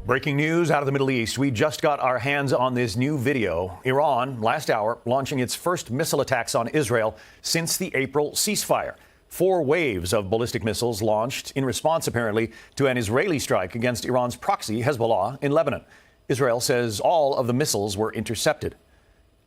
Breaking news out of the Middle East. We just got our hands on this new video. Iran, last hour, launching its first missile attacks on Israel since the April ceasefire. 4 waves of ballistic missiles launched in response, apparently, to an Israeli strike against Iran's proxy, Hezbollah, in Lebanon. Israel says all of the missiles were intercepted.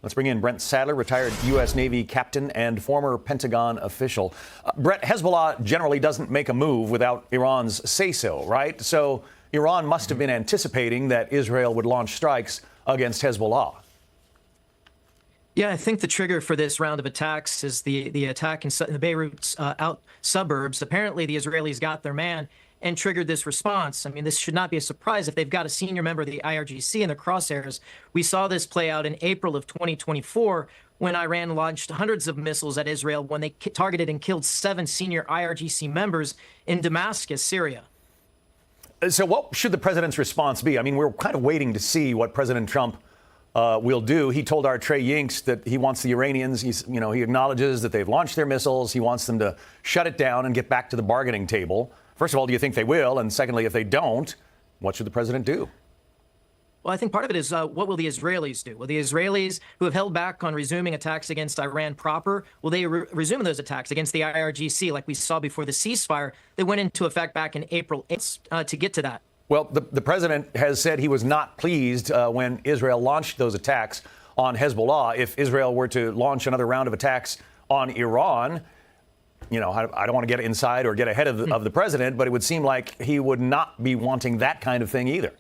Let's bring in Brent Sadler, retired U.S. Navy captain and former Pentagon official. Brett, Hezbollah generally doesn't make a move without Iran's say-so, right? So Iran must have been anticipating that Israel would launch strikes against Hezbollah. Yeah, I think the trigger for this round of attacks is the attack in the Beirut's out suburbs. Apparently, the Israelis got their man and triggered this response. I mean, this should not be a surprise if they've got a senior member of the IRGC in their crosshairs. We saw this play out in April of 2024 when Iran launched hundreds of missiles at Israel when they targeted and killed 7 senior IRGC members in Damascus, Syria. So what should the president's response be? I mean, we're kind of waiting to see what President Trump will do. He told our Trey Yinks that he wants the Iranians, he acknowledges that they've launched their missiles. He wants them to shut it down and get back to the bargaining table. First of all, do you think they will? And secondly, if they don't, what should the president do? Well, I think part of it is what will the Israelis do? Will the Israelis, who have held back on resuming attacks against Iran proper, will they resume those attacks against the IRGC like we saw before the ceasefire that went into effect back in April 8th to get to that? Well, the president has said he was not pleased when Israel launched those attacks on Hezbollah. If Israel were to launch another round of attacks on Iran, I don't want to get inside or get ahead of the president, but it would seem like he would not be wanting that kind of thing either.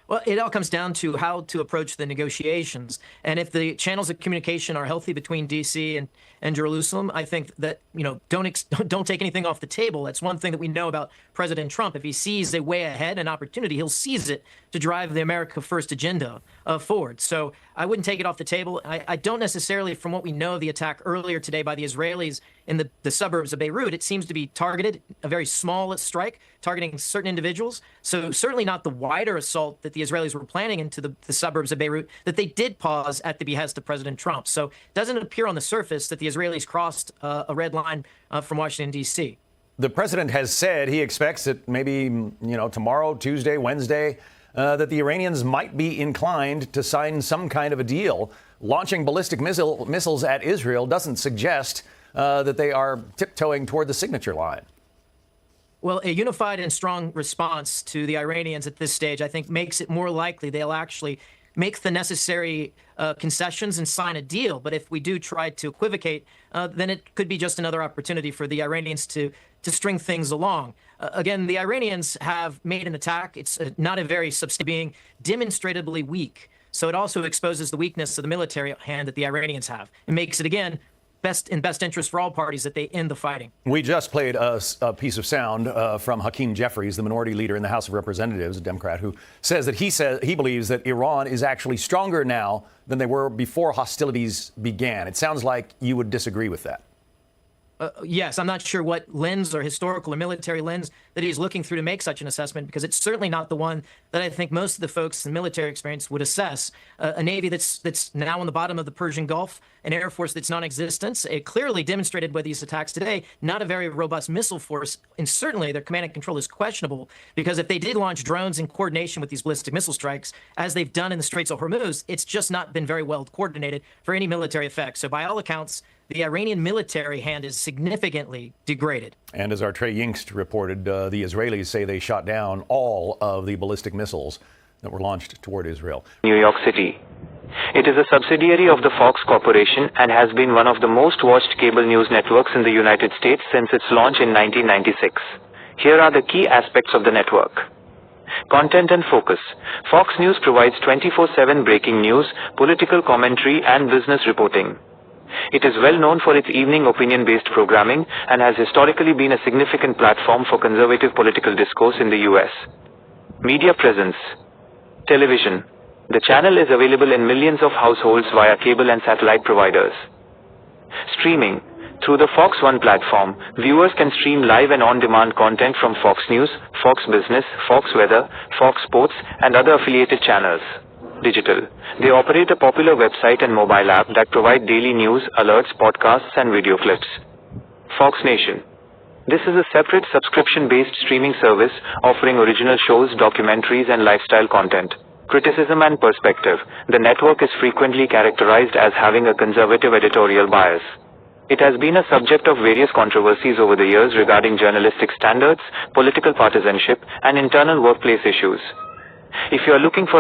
Well, it all comes down to how to approach the negotiations. And if the channels of communication are healthy between D.C. and Jerusalem, I think that, don't take anything off the table. That's one thing that we know about President Trump. If he sees a way ahead, an opportunity, he'll seize it to drive the America First agenda forward. So I wouldn't take it off the table. I don't necessarily, from what we know of the attack earlier today by the Israelis in the suburbs of Beirut, it seems to be targeted, a very small strike, targeting certain individuals. So certainly not the wider assault that the Israelis were planning into the suburbs of Beirut that they did pause at the behest of President Trump. So it doesn't appear on the surface that the Israelis crossed a red line from Washington, D.C. The president has said he expects that maybe, tomorrow, Tuesday, Wednesday, that the Iranians might be inclined to sign some kind of a deal. Launching ballistic missiles at Israel doesn't suggest that they are tiptoeing toward the signature line. Well, a unified and strong response to the Iranians at this stage, I think, makes it more likely they'll actually make the necessary concessions and sign a deal. But if we do try to equivocate, then it could be just another opportunity for the Iranians to string things along. Again, the Iranians have made an attack. It's not a very substantial, being demonstrably weak. So it also exposes the weakness of the military hand that the Iranians have. It makes it, again, best interest for all parties that they end the fighting. We just played a piece of sound from Hakeem Jeffries, the minority leader in the House of Representatives, a Democrat, who says he believes that Iran is actually stronger now than they were before hostilities began. It sounds like you would disagree with that. Yes, I'm not sure what lens or historical or military lens that he's looking through to make such an assessment, because it's certainly not the one that I think most of the folks in military experience would assess. A Navy that's now on the bottom of the Persian Gulf, an Air Force that's non-existent, it clearly demonstrated by these attacks today, not a very robust missile force, and certainly their command and control is questionable, because if they did launch drones in coordination with these ballistic missile strikes, as they've done in the Straits of Hormuz, it's just not been very well coordinated for any military effect. So by all accounts, the Iranian military hand is significantly degraded. And as our Trey Yinks reported, the Israelis say they shot down all of the ballistic missiles that were launched toward Israel. New York City. It is a subsidiary of the Fox Corporation and has been one of the most watched cable news networks in the United States since its launch in 1996. Here are the key aspects of the network. Content and focus. Fox News provides 24/7 breaking news, political commentary, and business reporting. It is well known for its evening opinion-based programming and has historically been a significant platform for conservative political discourse in the U.S. Media presence. Television. The channel is available in millions of households via cable and satellite providers. Streaming. Through the Fox One platform, viewers can stream live and on-demand content from Fox News, Fox Business, Fox Weather, Fox Sports, and other affiliated channels. Digital. They operate a popular website and mobile app that provide daily news, alerts, podcasts, and video clips. Fox Nation. This is a separate subscription-based streaming service offering original shows, documentaries, and lifestyle content. Criticism and perspective. The network is frequently characterized as having a conservative editorial bias. It has been a subject of various controversies over the years regarding journalistic standards, political partisanship, and internal workplace issues. If you are looking for